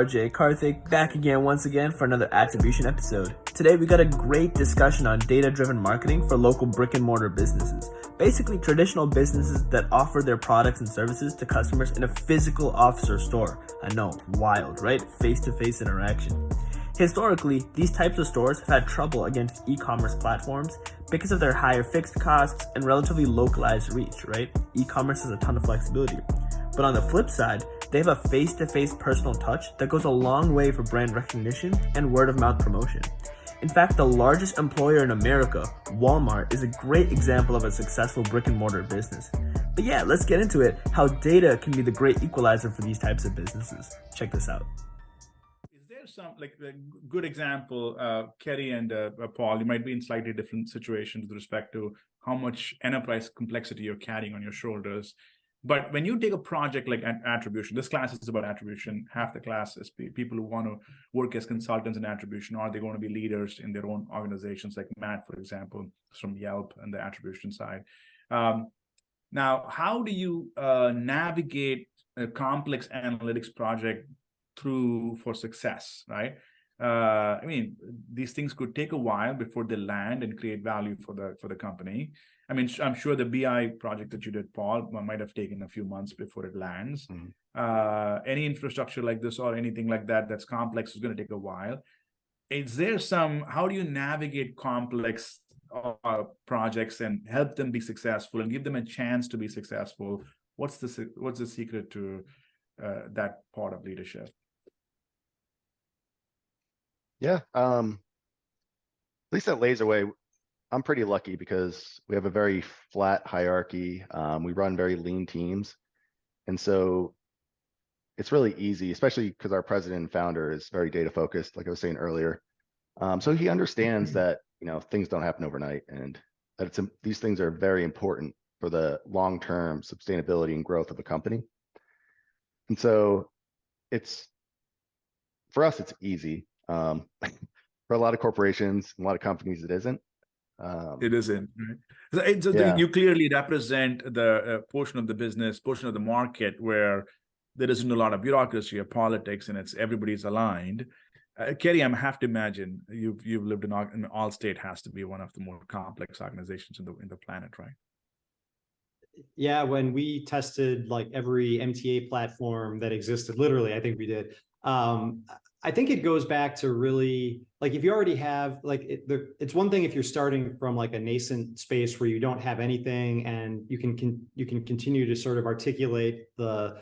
RJ Karthik back again once again for another Attribution episode. Today we got a great discussion on data-driven marketing for local brick-and-mortar businesses. Basically traditional businesses that offer their products and services to customers in a physical office or store. I know, wild, right? Face-to-face interaction. Historically, these types of stores have had trouble against e-commerce platforms because of their higher fixed costs and relatively localized reach, right? E-commerce has a ton of flexibility. But on the flip side, they have a face-to-face personal touch that goes a long way for brand recognition and word-of-mouth promotion. In fact, the largest employer in America, Walmart, is a great example of a successful brick-and-mortar business. But yeah, let's get into it, how data can be the great equalizer for these types of businesses. Check this out. Is there some, like a good example, Kerry and Paul, you might be in slightly different situations with respect to how much enterprise complexity you're carrying on your shoulders. But when you take a project like attribution, this class is about attribution. Half the class is people who want to work as consultants in attribution, or they're going to be leaders in their own organizations, like Matt, for example, from Yelp and the attribution side. Now, how do you navigate a complex analytics project through for success, right? I mean, these things could take a while before they land and create value for the company. I mean, I'm sure the BI project that you did, Paul, might have taken a few months before it lands. Any infrastructure like this or anything like that that's complex is going to take a while. Is there how do you navigate complex projects and help them be successful and give them a chance to be successful? What's the secret to that part of leadership? Yeah, at least at Laserway, I'm pretty lucky because we have a very flat hierarchy. We run very lean teams. And so it's really easy, especially because our president and founder is very data focused, like I was saying earlier. So he understands that, things don't happen overnight and that these things are very important for the long-term sustainability and growth of a company. And so for us, it's easy. For a lot of corporations, a lot of companies, it isn't. It isn't. Right? So you clearly represent the portion of the business, portion of the market where there isn't a lot of bureaucracy or politics, and everybody's aligned. Kerry, I have to imagine you've lived in Allstate has to be one of the more complex organizations in the planet, right? Yeah, when we tested like every MTA platform that existed, literally, I think we did. I think it goes back to really, like, if you already have, like, it's one thing if you're starting from like a nascent space where you don't have anything and you can continue to sort of articulate the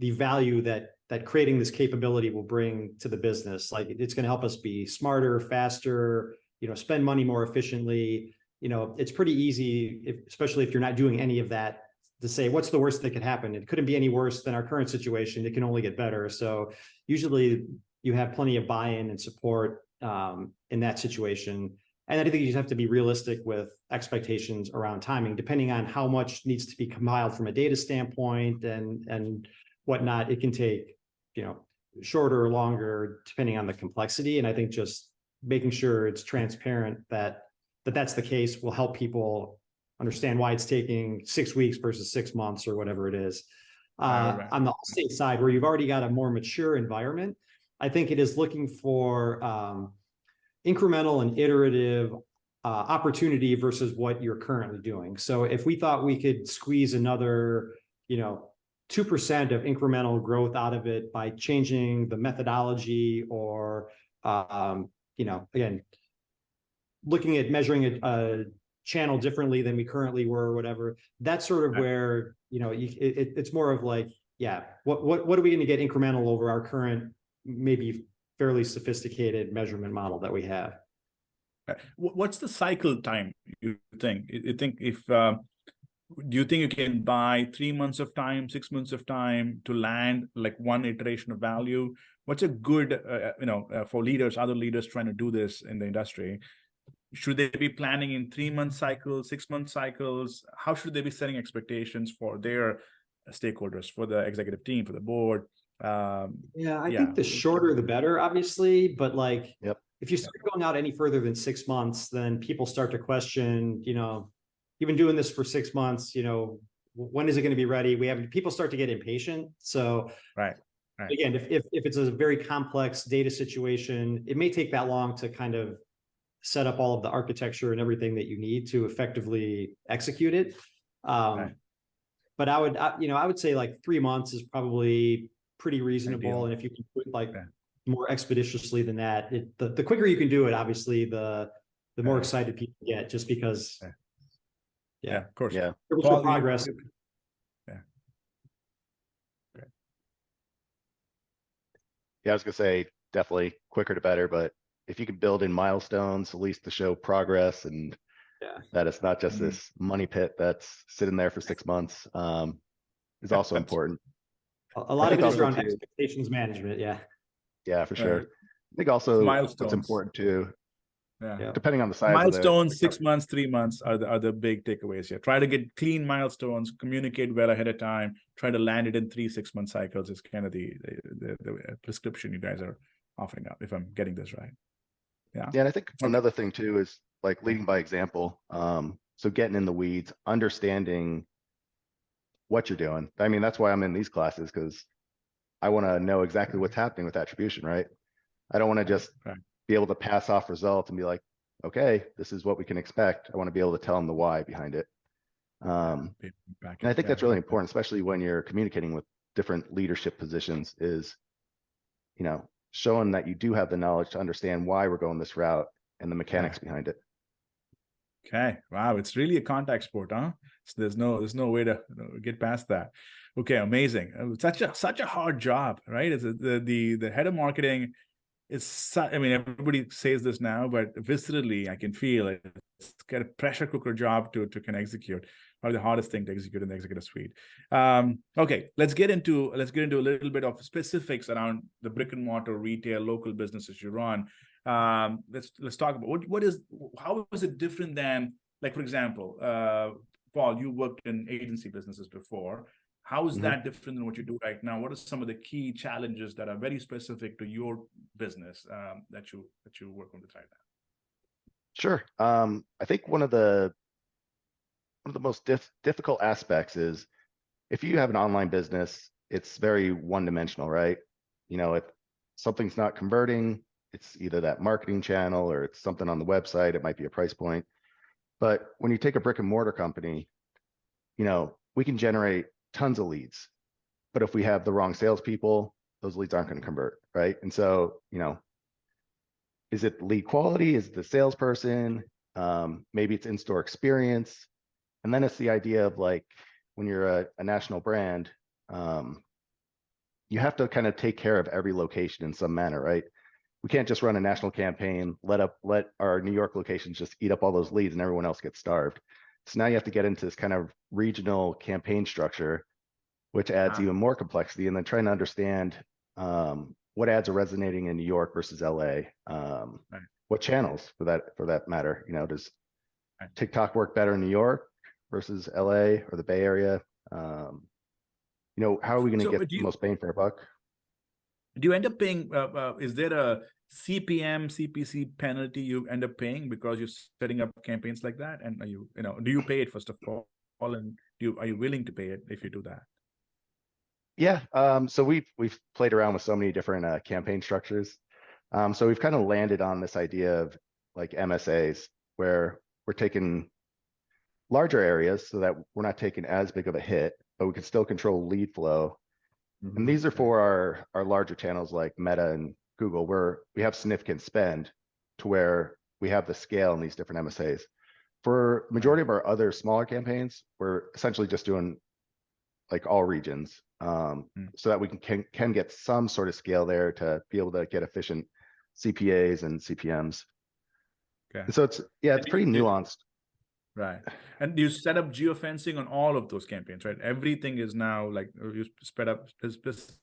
value that creating this capability will bring to the business. Like, it's going to help us be smarter, faster, spend money more efficiently. It's pretty easy, especially if you're not doing any of that, to say, what's the worst that could happen? It couldn't be any worse than our current situation. It can only get better. So usually you have plenty of buy-in and support in that situation. And I think you just have to be realistic with expectations around timing, depending on how much needs to be compiled from a data standpoint and whatnot. It can take, shorter or longer, depending on the complexity. And I think just making sure it's transparent that's the case will help people understand why it's taking 6 weeks versus 6 months or whatever it is. Right. On the Allstate side, where you've already got a more mature environment, I think it is looking for incremental and iterative opportunity versus what you're currently doing. So if we thought we could squeeze another, 2% of incremental growth out of it by changing the methodology or, again, looking at measuring a channel differently than we currently were or whatever, that's sort of where, it's more of like, what are we going to get incremental over our current, maybe fairly sophisticated measurement model that we have? What's the cycle time, you think? Do you think you can buy 3 months of time, 6 months of time to land like one iteration of value? What's a good, for leaders, other leaders trying to do this in the industry? Should they be planning in 3-month cycles, 6-month cycles? How should they be setting expectations for their stakeholders, for the executive team, for the board? I think the shorter the better, obviously. But like, if you start going out any further than 6 months, then people start to question, you've been doing this for 6 months, when is it going to be ready? People start to get impatient. So right. Right. Again, if it's a very complex data situation, it may take that long to kind of set up all of the architecture and everything that you need to effectively execute it. Right. But I would say like 3 months is probably pretty reasonable. Ideal. And if you can put like Yeah. more expeditiously than that, the quicker you can do it, obviously, the more excited people get, just because. Yeah, of course. Yeah. It will Paul, show progress. Yeah, I was gonna say definitely quicker to better, but if you could build in milestones, at least to show progress and that it's not just this money pit that's sitting there for 6 months, is also important. A lot of it is also around too- expectations management. Yeah. Yeah, for sure. Right. I think also what's Milestones. important too, Yeah. depending on the size Milestones, of 6 months, 3 months are the big takeaways here. Try to get clean milestones, communicate well ahead of time, try to land it in 3-6 month cycles is kind of the prescription you guys are offering up, if I'm getting this right. Yeah. Yeah, and I think another thing too is like leading by example. So getting in the weeds, understanding what you're doing. I mean, that's why I'm in these classes, because I want to know exactly what's happening with attribution, right? I don't want to just be able to pass off results and be like, okay, this is what we can expect. I want to be able to tell them the why behind it. And I think that's really important, especially when you're communicating with different leadership positions, is, showing that you do have the knowledge to understand why we're going this route and the mechanics behind it. Okay. Wow. It's really a contact sport, huh? So there's no way to get past that. Okay. Amazing. Such a hard job, right? It's the head of marketing. I mean, everybody says this now, but viscerally, I can feel it. It's got a pressure cooker job to can execute, or the hardest thing to execute in the executive suite. Okay, let's get into a little bit of specifics around the brick and mortar retail local businesses you run. Let's talk about how is it different than, like, for example, Paul, you worked in agency businesses before. How is that different than what you do right now? What are some of the key challenges that are very specific to your business that you work on right now? Sure. I think one of the most difficult aspects is, if you have an online business, it's very one-dimensional, right? If something's not converting, it's either that marketing channel or it's something on the website. It might be a price point. But when you take a brick and mortar company, we can generate tons of leads, but if we have the wrong salespeople, those leads aren't going to convert, right? And so, is it lead quality? Is it the salesperson? Maybe it's in-store experience. And then it's the idea of, like, when you're a national brand, you have to kind of take care of every location in some manner, right? We can't just run a national campaign, let our New York locations just eat up all those leads and everyone else gets starved. So now you have to get into this kind of regional campaign structure, which adds even more complexity, and then trying to understand what ads are resonating in New York versus LA, what channels for that matter. Does TikTok work better in New York versus LA or the Bay Area? How are we going to get the most bang for our buck? Do you end up paying? Is there a CPM, CPC penalty you end up paying because you're setting up campaigns like that? And are you, do you pay it first of all? And are you willing to pay it if you do that? Yeah. So we've played around with so many different campaign structures. So we've kind of landed on this idea of like MSAs, where we're taking larger areas so that we're not taking as big of a hit, but we can still control lead flow. And these are for our larger channels like Meta and Google, where we have significant spend to where we have the scale in these different MSAs. For majority of our other smaller campaigns, we're essentially just doing like all regions, so that we can get some sort of scale there to be able to get efficient CPAs and CPMs. Okay. And so it's pretty nuanced. Right. And you set up geofencing on all of those campaigns, right? Everything is now like you sped up specific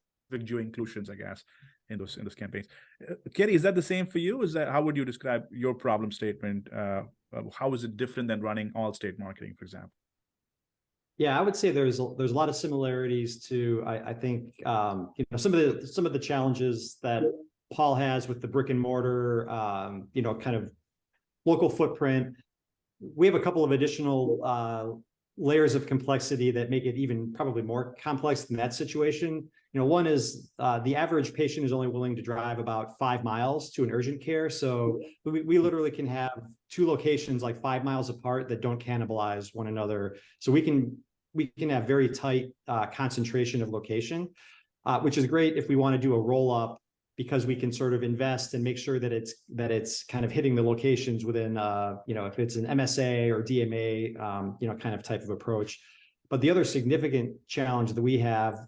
geo inclusions, I guess, in those campaigns. Kerry, is that the same for you? How would you describe your problem statement? How is it different than running all state marketing, for example? Yeah, I would say there's a lot of similarities to, I think, some of the challenges that Paul has with the brick and mortar, kind of local footprint. We have a couple of additional layers of complexity that make it even probably more complex than that situation. One is the average patient is only willing to drive about 5 miles to an urgent care. So we literally can have two locations like 5 miles apart that don't cannibalize one another. So we can have very tight concentration of location, which is great if we want to do a roll up, because we can sort of invest and make sure that it's kind of hitting the locations within, if it's an MSA or DMA, kind of type of approach. But the other significant challenge that we have,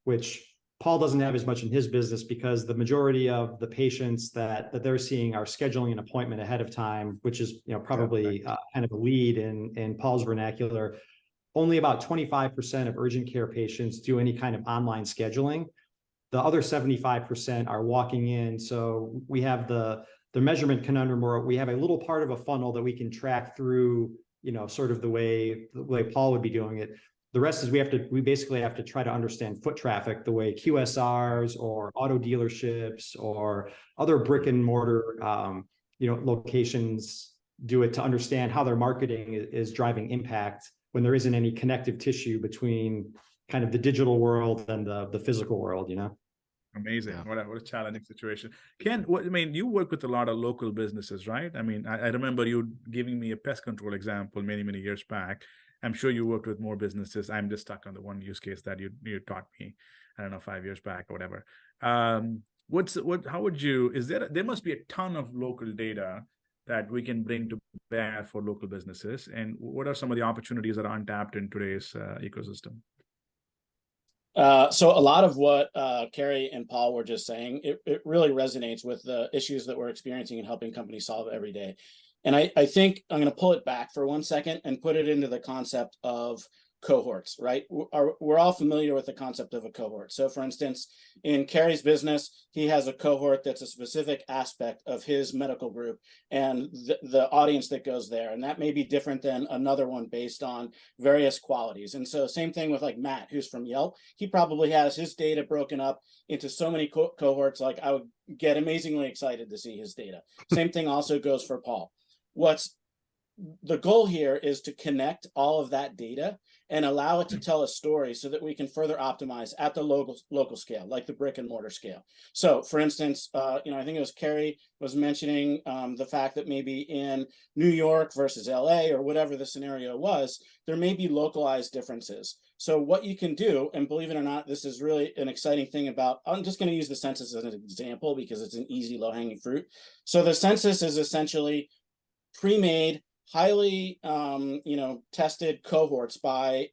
which Paul doesn't have as much in his business, because the majority of the patients that they're seeing are scheduling an appointment ahead of time, which is, probably kind of a lead in Paul's vernacular. Only about 25% of urgent care patients do any kind of online scheduling. The other 75% are walking in. So we have the measurement conundrum where we have a little part of a funnel that we can track through, sort of the way Paul would be doing it. The rest is we basically have to try to understand foot traffic the way QSRs or auto dealerships or other brick and mortar, locations do it, to understand how their marketing is driving impact when there isn't any connective tissue between kind of the digital world and the physical world, Amazing. What a challenging situation. Ken, you work with a lot of local businesses, right? I remember you giving me a pest control example many, many years back. I'm sure you worked with more businesses. I'm just stuck on the one use case that you taught me, I don't know, 5 years back or whatever. There must be a ton of local data that we can bring to bear for local businesses. And what are some of the opportunities that are untapped in today's ecosystem? So a lot of what Carrie and Paul were just saying, it really resonates with the issues that we're experiencing and helping companies solve every day. And I think I'm going to pull it back for 1 second and put it into the concept of cohorts, right? We're all familiar with the concept of a cohort. So for instance, in Carrie's business, he has a cohort that's a specific aspect of his medical group and the audience that goes there. And that may be different than another one based on various qualities. And so same thing with like Matt, who's from Yelp. He probably has his data broken up into so many cohorts. Like I would get amazingly excited to see his data. Same thing also goes for Paul. The goal here is to connect all of that data and allow it to tell a story so that we can further optimize at the local scale, like the brick and mortar scale. So for instance, I think it was Carrie was mentioning the fact that maybe in New York versus LA or whatever the scenario was, there may be localized differences. So what you can do, and believe it or not, this is really an exciting thing about, I'm just going to use the census as an example because it's an easy low-hanging fruit. So the census is essentially pre-made, highly, tested cohorts by,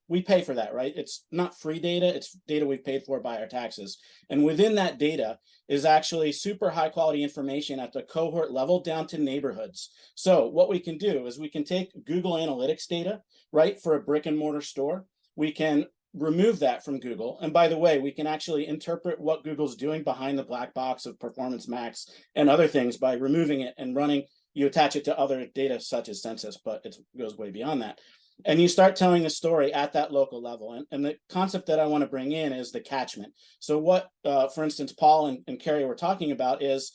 we pay for that, right? It's not free data, it's data we've paid for by our taxes. And within that data is actually super high quality information at the cohort level down to neighborhoods. So what we can do is we can take Google Analytics data, right, for a brick and mortar store. We can remove that from Google. And by the way, we can actually interpret what Google's doing behind the black box of Performance Max and other things by removing it and running. You attach it to other data such as census, but it goes way beyond that. And you start telling the story at that local level. And the concept that I want to bring in is the catchment. So what, for instance, Paul and Carrie were talking about is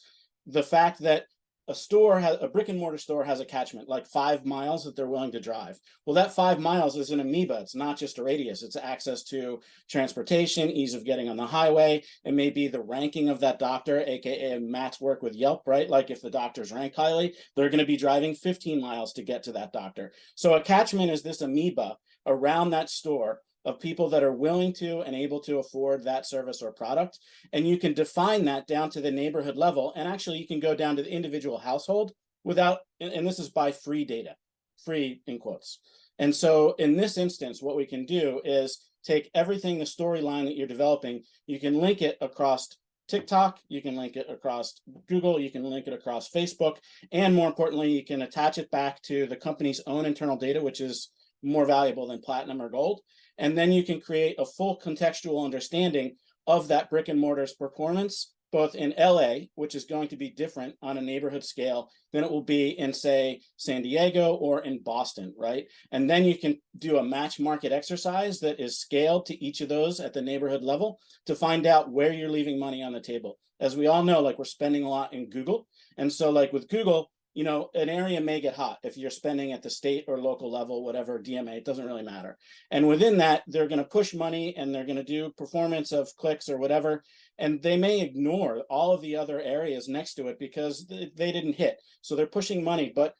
the fact that a brick and mortar store has a catchment, like 5 miles that they're willing to drive. Well, that 5 miles is an amoeba. It's not just a radius. It's access to transportation, ease of getting on the highway. It may be the ranking of that doctor, AKA Matt's work with Yelp, right? Like if the doctors rank highly, they're going to be driving 15 miles to get to that doctor. So a catchment is this amoeba around that store of people that are willing to and able to afford that service or product. And you can define that down to the neighborhood level. And actually you can go down to the individual household without, and this is by free data, free in quotes. And so in this instance, what we can do is take everything, the storyline that you're developing, you can link it across TikTok, you can link it across Google, you can link it across Facebook, and more importantly, you can attach it back to the company's own internal data, which is more valuable than platinum or gold. And then you can create a full contextual understanding of that brick and mortar's performance, both in LA, which is going to be different on a neighborhood scale than it will be in, say, San Diego or in Boston, right? And then you can do a match market exercise that is scaled to each of those at the neighborhood level to find out where you're leaving money on the table. As we all know, like we're spending a lot in Google. And so like with Google, you know, an area may get hot if you're spending at the state or local level, whatever DMA, it doesn't really matter. And within that, they're going to push money and they're going to do performance of clicks or whatever. And they may ignore all of the other areas next to it because they didn't hit. So they're pushing money, but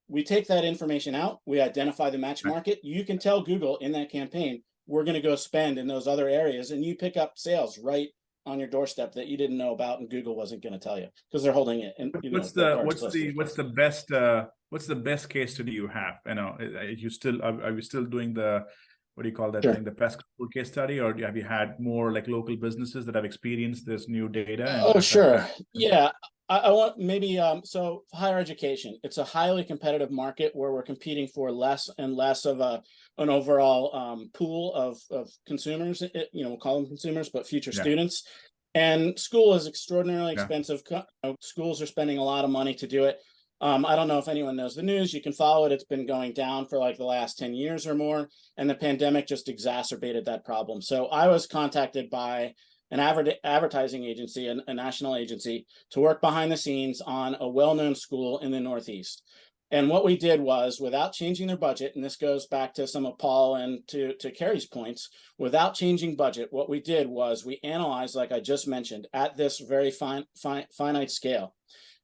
we take that information out. We identify the match market. You can tell Google in that campaign, we're going to go spend in those other areas, and you pick up sales right on your doorstep that you didn't know about, and Google wasn't going to tell you because they're holding it. And what's the best case study you have? You know, are you still doing the, what do you call that thing, the pest control case study, or have you had more like local businesses that have experienced this new data? Oh, sure. Yeah. I want maybe, so higher education, it's a highly competitive market where we're competing for less and less of an overall pool of consumers, you know, we'll call them consumers, but future students. And school is extraordinarily expensive. Schools are spending a lot of money to do it. I don't know if anyone knows the news. You can follow it. It's been going down for like the last 10 years or more. And the pandemic just exacerbated that problem. So I was contacted by an advertising agency, a national agency, to work behind the scenes on a well-known school in the Northeast. And what we did was, without changing their budget, and this goes back to some of Paul and to Kerry's points, without changing budget, what we did was we analyzed, like I just mentioned, at this very finite scale.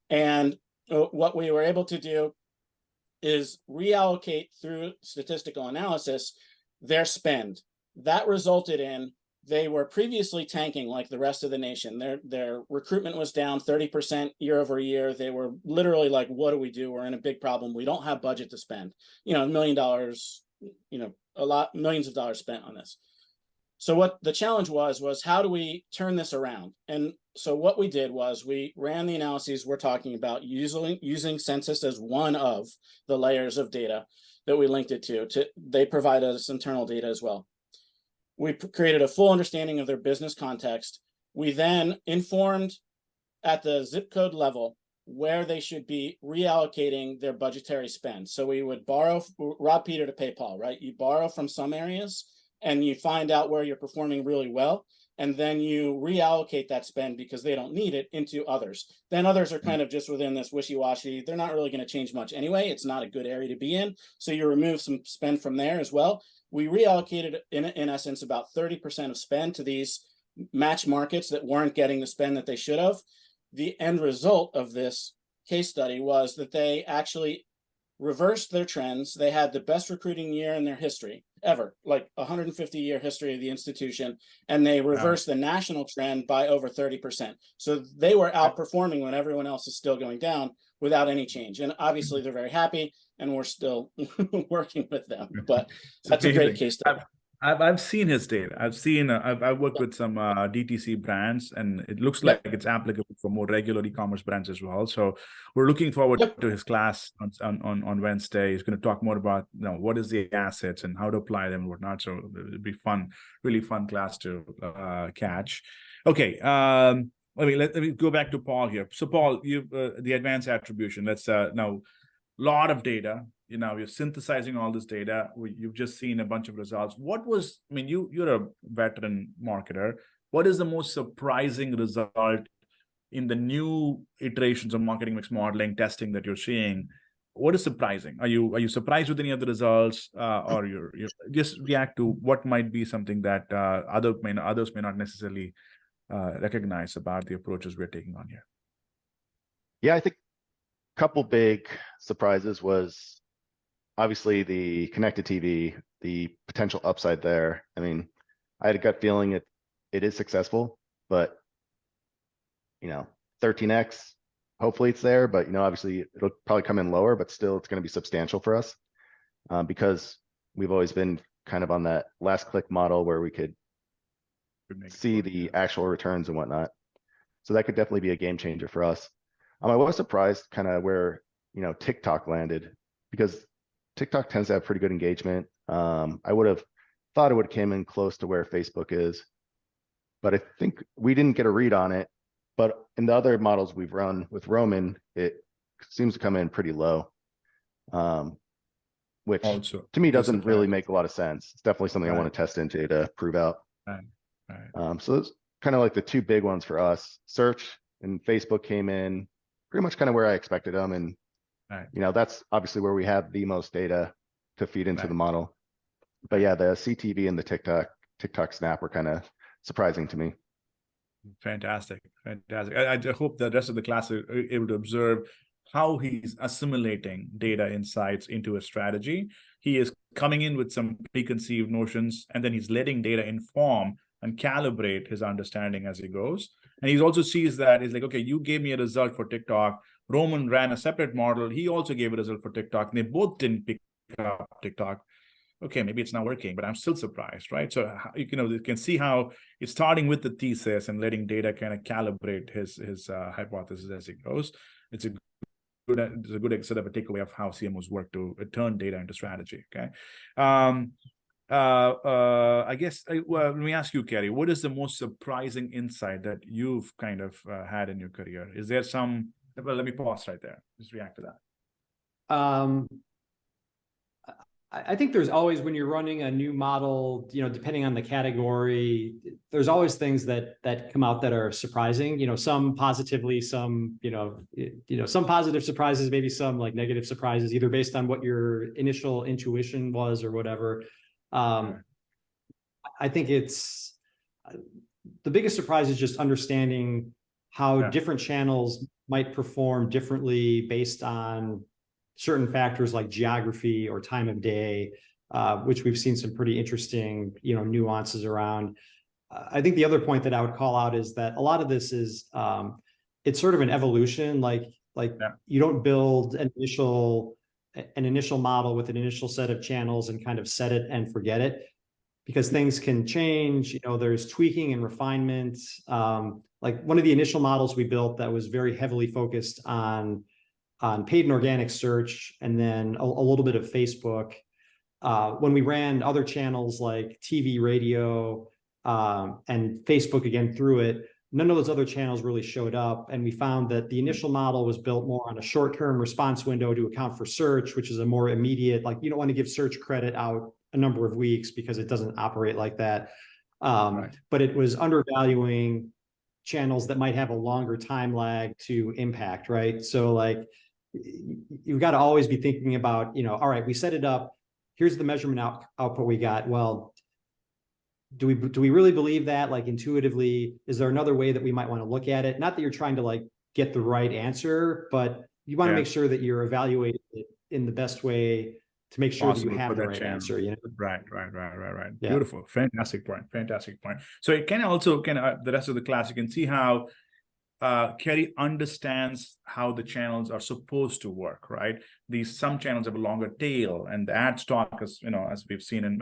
And what we were able to do is reallocate through statistical analysis their spend. That resulted in, they were previously tanking like the rest of the nation. Their recruitment was down 30% year over year. They were literally like, what do we do? We're in a big problem. We don't have budget to spend, you know, $1 million, you know, millions of dollars spent on this. So what the challenge was how do we turn this around? And so what we did was we ran the analyses we're talking about using census as one of the layers of data that we linked it to. They provide us internal data as well. We created a full understanding of their business context. We then informed at the zip code level where they should be reallocating their budgetary spend. So we would rob Peter to pay Paul, right? You borrow from some areas and you find out where you're performing really well, and then you reallocate that spend because they don't need it into others. Then others are kind of just within this wishy-washy. They're not really going to change much anyway. It's not a good area to be in. So you remove some spend from there as well. We reallocated, in essence, about 30% of spend to these match markets that weren't getting the spend that they should have. The end result of this case study was that they actually reversed their trends. They had the best recruiting year in their history ever, like 150-year history of the institution, and they reversed the national trend by over 30%. So they were outperforming when everyone else is still going down without any change. And obviously they're very happy, and we're still working with them. But that's a great case study. I've seen his data. I've worked with some DTC brands, and it looks like it's applicable for more regular e-commerce brands as well. So we're looking forward to his class on Wednesday. He's going to talk more about, you know, what is the assets and how to apply them and whatnot. So it'll be fun, really fun class to catch. Okay. Let me go back to Paul here. So Paul, you the advanced attribution. Let's now, lot of data. You know, you're synthesizing all this data. You've just seen a bunch of results. You're a veteran marketer. What is the most surprising result in the new iterations of marketing mix modeling testing that you're seeing? What is surprising? Are you surprised with any of the results, or you're just react to what might be something that others may not necessarily recognize about the approaches we're taking on here? Yeah, I think a couple big surprises was obviously the connected TV, the potential upside there. I mean, I had a gut feeling it is successful, but, you know, 13x, hopefully it's there, but, you know, obviously it'll probably come in lower, but still it's going to be substantial for us because we've always been kind of on that last click model where we could see the actual returns and whatnot. So that could definitely be a game changer for us. I was surprised kind of where, you know, TikTok landed, because TikTok tends to have pretty good engagement. I would have thought it would have came in close to where Facebook is, but I think we didn't get a read on it. But in the other models we've run with Roman, it seems to come in pretty low, which also, to me doesn't really make a lot of sense. It's definitely something I want to test into to prove out. So it's kind of like the two big ones for us. Search and Facebook came in pretty much kind of where I expected them, and Right. That's obviously where we have the most data to feed into the model. But yeah, the CTV and the TikTok Snap were kind of surprising to me. Fantastic. I hope the rest of the class are able to observe how he's assimilating data insights into a strategy. He is coming in with some preconceived notions, and then he's letting data inform and calibrate his understanding as he goes. And he also sees that he's like, okay, you gave me a result for TikTok. Roman ran a separate model. He also gave a result for TikTok. And they both didn't pick up TikTok. Okay, maybe it's not working, but I'm still surprised, right? So, you can see how it's starting with the thesis and letting data kind of calibrate his hypothesis as it goes. It's a good sort of a takeaway of how CMOs work to turn data into strategy. Okay. I guess, let me ask you, Kerry, what is the most surprising insight that you've kind of had in your career? Is there some, well, let me pause right there. Just react to that. I think there's always, when you're running a new model, depending on the category, there's always things that come out that are surprising, some positively, some, some positive surprises, maybe some like negative surprises, either based on what your initial intuition was or whatever. I think the biggest surprise is just understanding how different channels might perform differently based on certain factors like geography or time of day, which we've seen some pretty interesting, nuances around. I think the other point that I would call out is that a lot of this is, it's sort of an evolution. You don't build an initial model with an initial set of channels and kind of set it and forget it, because things can change. There's tweaking and refinement. Like one of the initial models we built that was very heavily focused on paid and organic search, and then a little bit of Facebook. When we ran other channels like TV, radio, and Facebook again through it, none of those other channels really showed up. And we found that the initial model was built more on a short-term response window to account for search, which is a more immediate, like you don't want to give search credit out a number of weeks because it doesn't operate like that. But it was undervaluing channels that might have a longer time lag to impact, right? So like, you've got to always be thinking about, all right, we set it up. Here's the measurement output we got. Well, do we really believe that? Like intuitively, is there another way that we might want to look at it? Not that you're trying to like get the right answer, but you want to make sure that you're evaluating it in the best way to make sure that you have the right answer. Right. Yeah. Beautiful. Fantastic point. So it can also the rest of the class, you can see how Kerry understands how the channels are supposed to work, right? Some channels have a longer tail, and the ad stock is, as we've seen in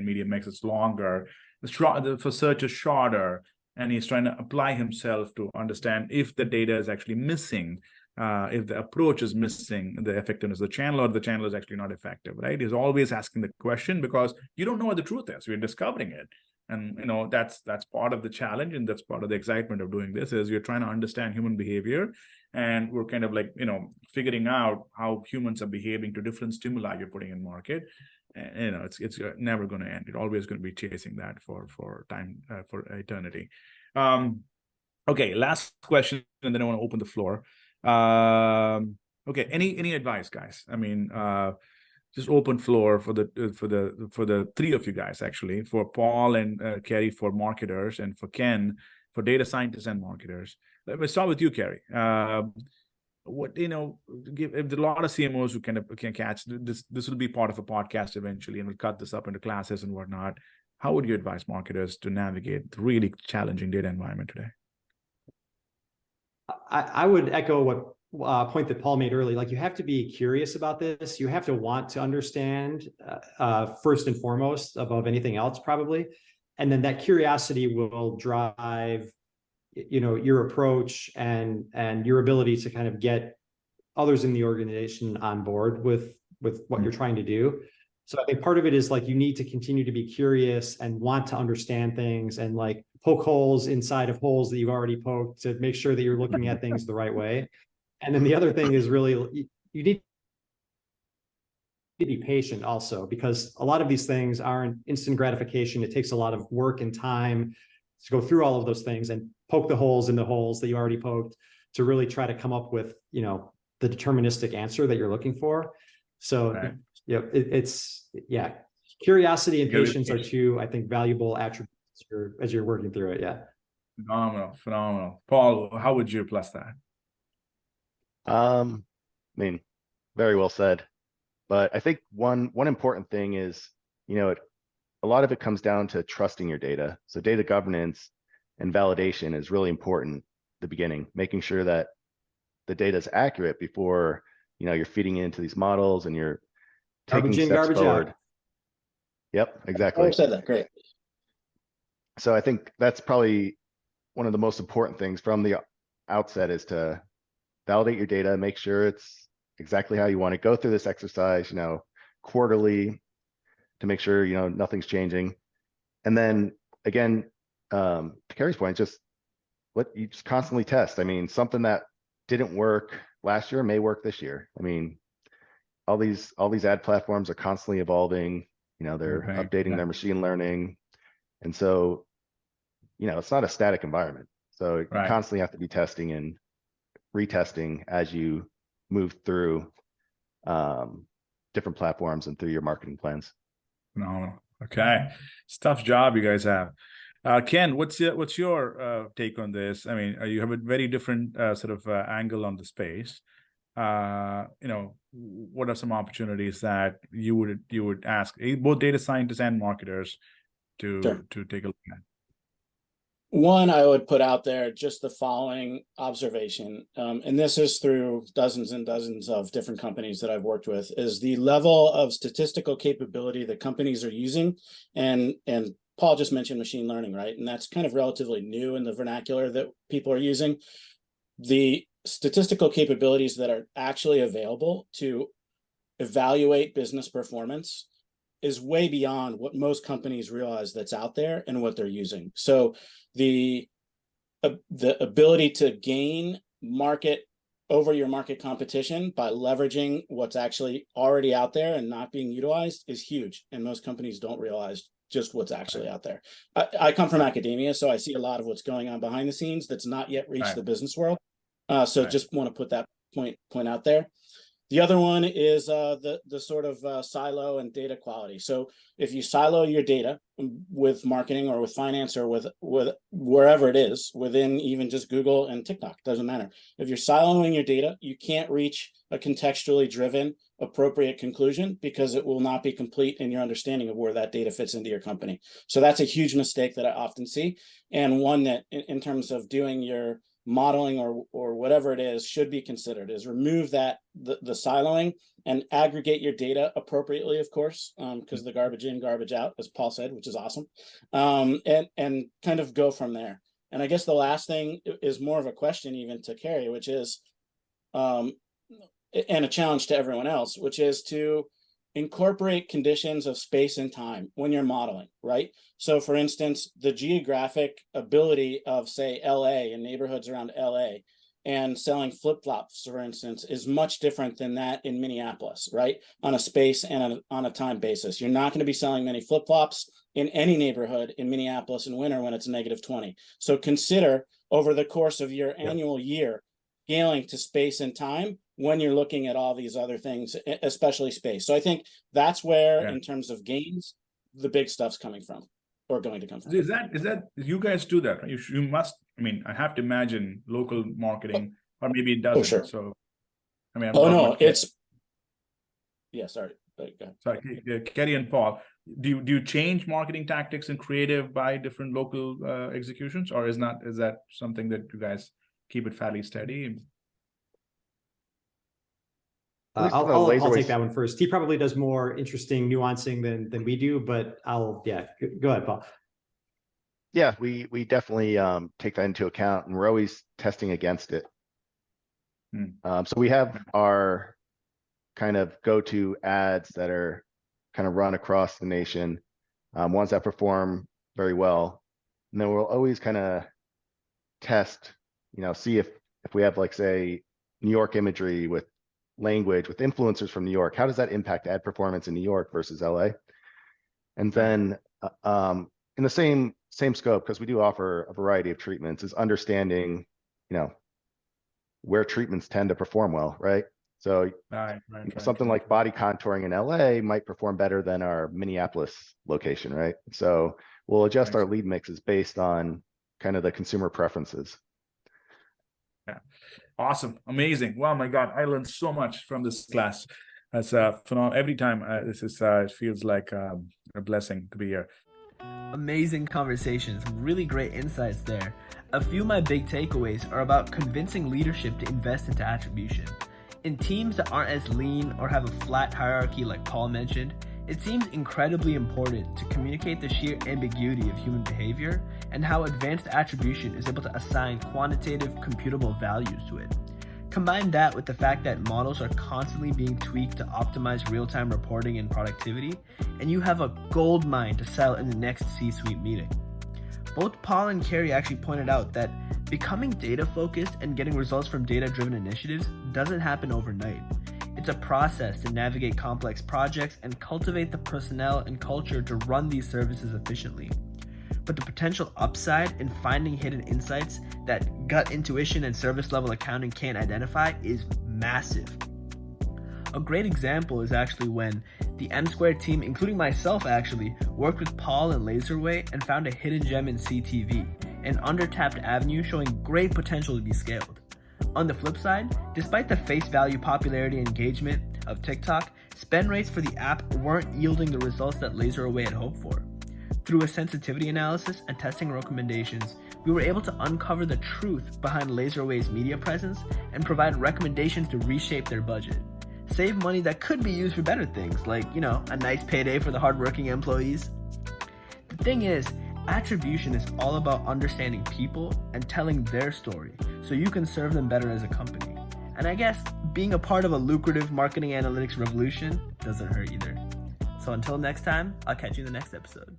media mix, it's longer. For search is shorter, and he's trying to apply himself to understand if the data is actually missing, if the approach is missing the effectiveness of the channel, or the channel is actually not effective, right? He's always asking the question because you don't know what the truth is. We're discovering it. And that's part of the challenge, and that's part of the excitement of doing this, is you're trying to understand human behavior, and we're kind of like figuring out how humans are behaving to different stimuli you're putting in market. And it's never going to end. It's always going to be chasing that for time, for eternity. Okay, last question, and then I want to open the floor. Okay, any advice, guys? I mean, just open floor for the three of you guys, actually, for Paul and Kerry for marketers, and for Ken for data scientists and marketers. Let me start with you, Kerry. If there are a lot of CMOs who can catch this will be part of a podcast eventually, and we'll cut this up into classes and whatnot. How would you advise marketers to navigate the really challenging data environment today? I would echo what point that Paul made earlier. Like, you have to be curious about this. You have to want to understand first and foremost, above anything else, probably. And then that curiosity will drive, your approach and your ability to kind of get others in the organization on board with what you're trying to do. So I think part of it is like, you need to continue to be curious and want to understand things, and like poke holes inside of holes that you've already poked to make sure that you're looking at things the right way. And then the other thing is really, you need to be patient also, because a lot of these things aren't instant gratification. It takes a lot of work and time to go through all of those things and poke the holes in the holes that you already poked, to really try to come up with, the deterministic answer that you're looking for. So, Right. it's curiosity and Very patience are two, I think, valuable attributes as you're working through it. Yeah. Phenomenal. Paul, how would you plus that? I mean, very well said. But I think one important thing is, a lot of it comes down to trusting your data. So data governance and validation is really important at the beginning, making sure that the data is accurate before, you're feeding into these models and you're taking Garbage in, steps garbage forward. out. Yep, exactly. I said that. Great. So I think that's probably one of the most important things from the outset is to validate your data, make sure it's exactly how you want to go through this exercise, quarterly to make sure, nothing's changing. And then again, to Carrie's point, just you just constantly test. I mean, something that didn't work last year may work this year. I mean, all these ad platforms are constantly evolving, they're updating their machine learning. And so, it's not a static environment. So you constantly have to be testing and retesting as you move through different platforms and through your marketing plans. Phenomenal. Okay. It's a tough job you guys have. Ken, what's your take on this? I mean, you have a very different sort of angle on the space. What are some opportunities that you would ask both data scientists and marketers to take a look at? One, I would put out there just the following observation, and this is through dozens and dozens of different companies that I've worked with, is the level of statistical capability that companies are using. And Paul just mentioned machine learning, right? And that's kind of relatively new in the vernacular that people are using. The statistical capabilities that are actually available to evaluate business performance is way beyond what most companies realize that's out there and what they're using. So the ability to gain market over your market competition by leveraging what's actually already out there and not being utilized is huge. And most companies don't realize just what's actually out there. I come from academia, so I see a lot of what's going on behind the scenes that's not yet reached the business world. Just want to put that point out there. The other one is the sort of silo and data quality. So if you silo your data with marketing or with finance or with wherever it is, within even just Google and TikTok, doesn't matter. If you're siloing your data, you can't reach a contextually driven, appropriate conclusion because it will not be complete in your understanding of where that data fits into your company. So that's a huge mistake that I often see, and one that in terms of doing your modeling or whatever it is should be considered is remove the siloing and aggregate your data appropriately, of course, because the garbage in, garbage out, as Paul said, which is awesome, and kind of go from there. And I guess the last thing is more of a question even to Carrie, which is, and a challenge to everyone else, which is to incorporate conditions of space and time when you're modeling, right? So for instance, the geographic ability of, say, LA and neighborhoods around LA and selling flip-flops, for instance, is much different than that in Minneapolis, right? On a space and on a time basis. You're not going to be selling many flip-flops in any neighborhood in Minneapolis in winter when it's -20. So consider over the course of your annual year, scaling to space and time when you're looking at all these other things, especially space. So I think that's where, in terms of gains, the big stuff's coming from, or going to come from. Is that you guys do that? Right? You must. I mean, I have to imagine local marketing, or maybe it doesn't. Sure. So, I mean, sorry. Sorry, Kerry and Paul. Do you change marketing tactics and creative by different local executions, or is that something that you guys keep it fairly steady? I'll take that one first. He probably does more interesting nuancing than we do, but go ahead, Paul. Yeah, we definitely take that into account, and we're always testing against it. So we have our kind of go-to ads that are kind of run across the nation, ones that perform very well, and then we'll always kind of test, see if we have, like, say, New York imagery with language with influencers from New York, how does that impact ad performance in New York versus LA? And then in the same scope, because we do offer a variety of treatments, is understanding, where treatments tend to perform well, right? So Right. something like body contouring in LA might perform better than our Minneapolis location, right? So we'll adjust our lead mixes based on kind of the consumer preferences. Yeah. Awesome. Amazing. Wow, my God. I learned so much from this class. That's phenomenal. Every time it feels like a blessing to be here. Amazing conversations, really great insights there. A few of my big takeaways are about convincing leadership to invest into attribution. In teams that aren't as lean or have a flat hierarchy like Paul mentioned, it seems incredibly important to communicate the sheer ambiguity of human behavior and how advanced attribution is able to assign quantitative, computable values to it. Combine that with the fact that models are constantly being tweaked to optimize real-time reporting and productivity, and you have a gold mine to sell in the next C-suite meeting. Both Paul and Carrie actually pointed out that becoming data-focused and getting results from data-driven initiatives doesn't happen overnight. It's a process to navigate complex projects and cultivate the personnel and culture to run these services efficiently. But the potential upside in finding hidden insights that gut intuition and service level accounting can't identify is massive. A great example is actually when the M-Squared team, including myself actually, worked with Paul and Laserway and found a hidden gem in CTV, an undertapped avenue showing great potential to be scaled. On the flip side, despite the face value popularity and engagement of TikTok, spend rates for the app weren't yielding the results that Laserway had hoped for. Through a sensitivity analysis and testing recommendations, we were able to uncover the truth behind Laserway's media presence and provide recommendations to reshape their budget. Save money that could be used for better things, like, a nice payday for the hardworking employees. The thing is, attribution is all about understanding people and telling their story so you can serve them better as a company. And I guess being a part of a lucrative marketing analytics revolution doesn't hurt either. So until next time, I'll catch you in the next episode.